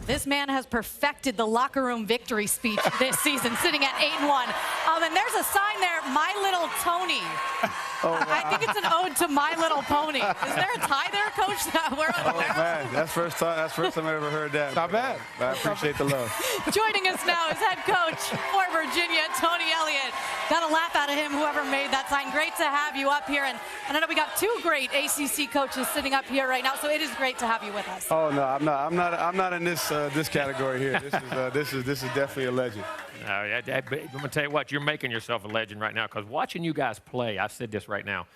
This man has perfected the locker room victory speech this season, sitting at 8-1. And there's a sign there, My Little Tony. I think it's an ode to My Little Pony. Is there a tie there, Coach? Man, that's first time I ever heard that. Not bad. I appreciate the love. Joining us now is head coach for Virginia, Tony Elliott. Got a laugh out of him, whoever made that sign. Great to have you up here. And I know we got two great ACC coaches sitting up here right now, so it is great to have you with us. Oh no, I'm not in this category here. This is definitely a legend. I'm gonna tell you what, you're making yourself a legend right now, because watching you guys play, I said this right now,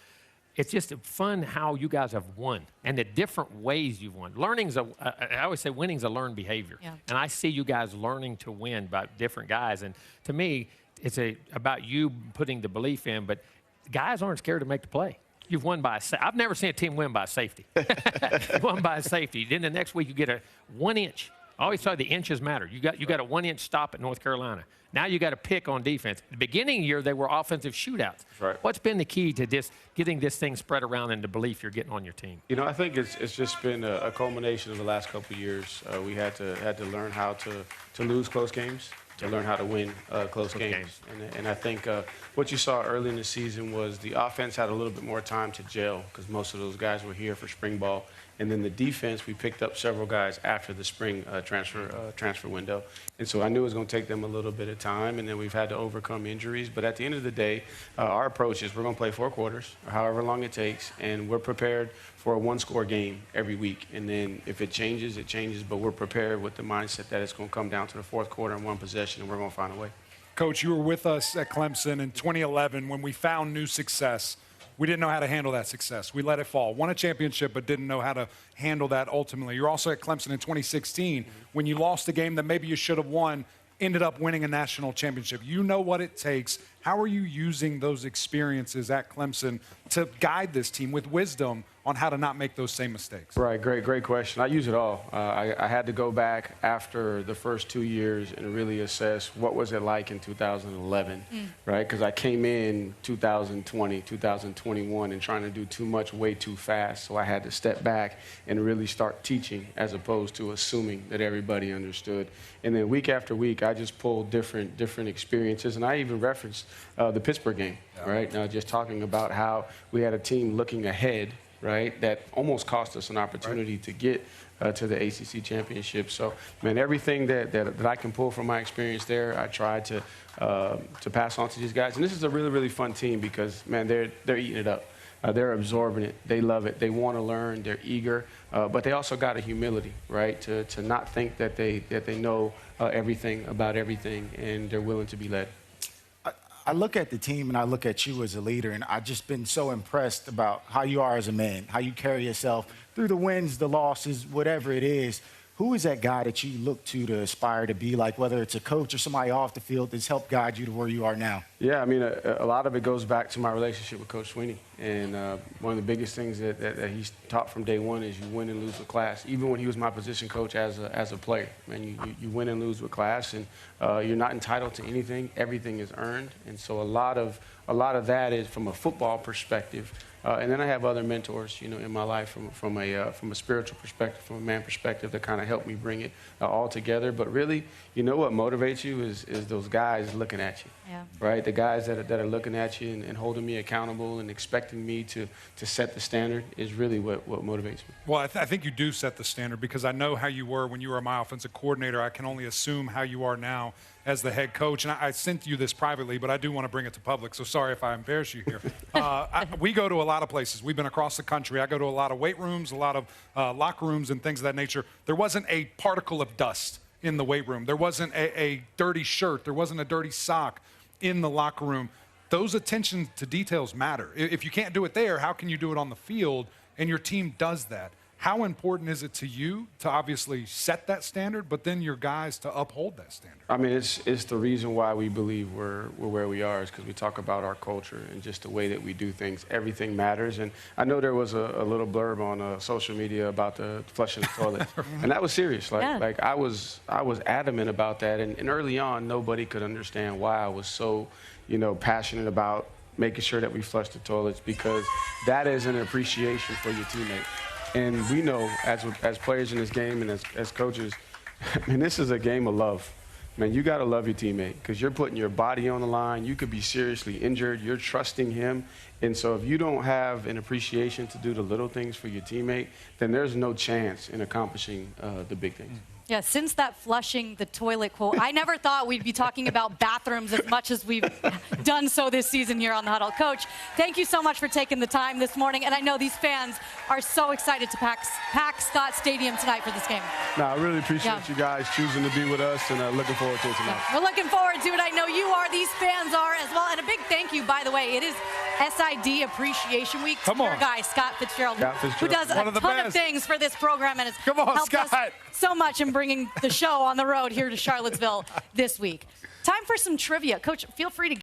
it's just fun how you guys have won and the different ways you've won. I always say winning's a learned behavior. Yeah. And I see you guys learning to win by different guys. And to me, it's about you putting the belief in, but guys aren't scared to make the play. You've won by I've never seen a team win by safety. Won by safety. Then the next week you get a 1 inch. I always say the inches matter. You got a 1 inch stop at North Carolina. Now you got to pick on defense. At the beginning of the year, they were offensive shootouts. Right. What's been the key to getting this thing spread around and the belief you're getting on your team? You know, I think it's just been a culmination of the last couple of years. We had to learn how to lose close games, to learn how to win close games. And I think what you saw early in the season was the offense had a little bit more time to gel, because most of those guys were here for spring ball. And then the defense, we picked up several guys after the spring transfer window. And so I knew it was going to take them a little bit of time, and then we've had to overcome injuries. But at the end of the day, our approach is we're going to play 4 quarters, or however long it takes, and we're prepared for a 1-score game every week. And then if it changes, it changes, but we're prepared with the mindset that it's going to come down to the 4th quarter and 1 possession, and we're going to find a way. Coach, you were with us at Clemson in 2011 when we found new success. We didn't know how to handle that success. We let it fall. Won a championship, but didn't know how to handle that ultimately. You're also at Clemson in 2016 when you lost a game that maybe you should have won, ended up winning a national championship. You know what it takes. How are you using those experiences at Clemson to guide this team with wisdom on how to not make those same mistakes? Right, great question. I use it all. I had to go back after the first 2 years and really assess what was it like in 2011, right? Because I came in 2020, 2021 and trying to do too much way too fast. So I had to step back and really start teaching as opposed to assuming that everybody understood. And then week after week, I just pulled different experiences. And I even referenced the Pittsburgh game, right? Now, just talking about how we had a team looking ahead, right, that almost cost us an opportunity to get to the ACC championship. So, man, everything that I can pull from my experience there, I try to pass on to these guys. And this is a really, really fun team because, man, they're eating it up. They're absorbing it. They love it. They want to learn. They're eager. But they also got a humility, right, to not think that they know everything about everything, and they're willing to be led. I look at the team and I look at you as a leader, and I've just been so impressed about how you are as a man, how you carry yourself through the wins, the losses, whatever it is. Who is that guy that you look to aspire to be like, whether it's a coach or somebody off the field that's helped guide you to where you are now? Yeah, I mean, a lot of it goes back to my relationship with Coach Sweeney. And one of the biggest things that he's taught from day one is you win and lose with class. Even when he was my position coach as a player, man, you win and lose with class, and you're not entitled to anything. Everything is earned. And so a lot of that is from a football perspective. And then I have other mentors, you know, in my life from a spiritual perspective, from a man perspective, that kind of help me bring it all together. But really, you know what motivates you is those guys looking at you, right? The guys that are looking at you and holding me accountable and expecting me to set the standard is really what motivates me. Well, I think you do set the standard, because I know how you were when you were my offensive coordinator. I can only assume how you are now as the head coach. And I sent you this privately, but I do want to bring it to public, so sorry if I embarrass you here. We go to a lot of places. We've been across the country. I go to a lot of weight rooms, a lot of locker rooms and things of that nature. There wasn't a particle of dust in the weight room. There wasn't a dirty shirt. There wasn't a dirty sock in the locker room. Those attention to details matter. If you can't do it there, how can you do it on the field? And your team does that. How important is it to you to obviously set that standard, but then your guys to uphold that standard? I mean, it's the reason why we believe we're where we are, is because we talk about our culture and just the way that we do things. Everything matters. And I know there was a little blurb on social media about the flushing the toilet, and that was serious. Like I was adamant about that. And early on, nobody could understand why I was so, you know, passionate about making sure that we flush the toilets, because that is an appreciation for your teammate. And we know as players in this game and as coaches, Man, this is a game of love. Man, you got to love your teammate because you're putting your body on the line. You could be seriously injured. You're trusting him. And so if you don't have an appreciation to do the little things for your teammate, then there's no chance in accomplishing the big things. Yeah, since that flushing the toilet quote, I never thought we'd be talking about bathrooms as much as we've done so this season here on the Huddle. Coach, thank you so much for taking the time this morning. And I know these fans are so excited to pack Scott Stadium tonight for this game. No, I really appreciate you guys choosing to be with us and looking forward to it tonight. We're looking forward to it. I know you are. These fans are as well. And a big thank you, by the way. It is SID Appreciation Week. Come on. Our guy, Scott Fitzgerald, who does One a of the ton best. of things for this program and has Come on, helped us Scott. so much in bringing the show on the road here to Charlottesville this week. Time for some trivia. Coach, feel free to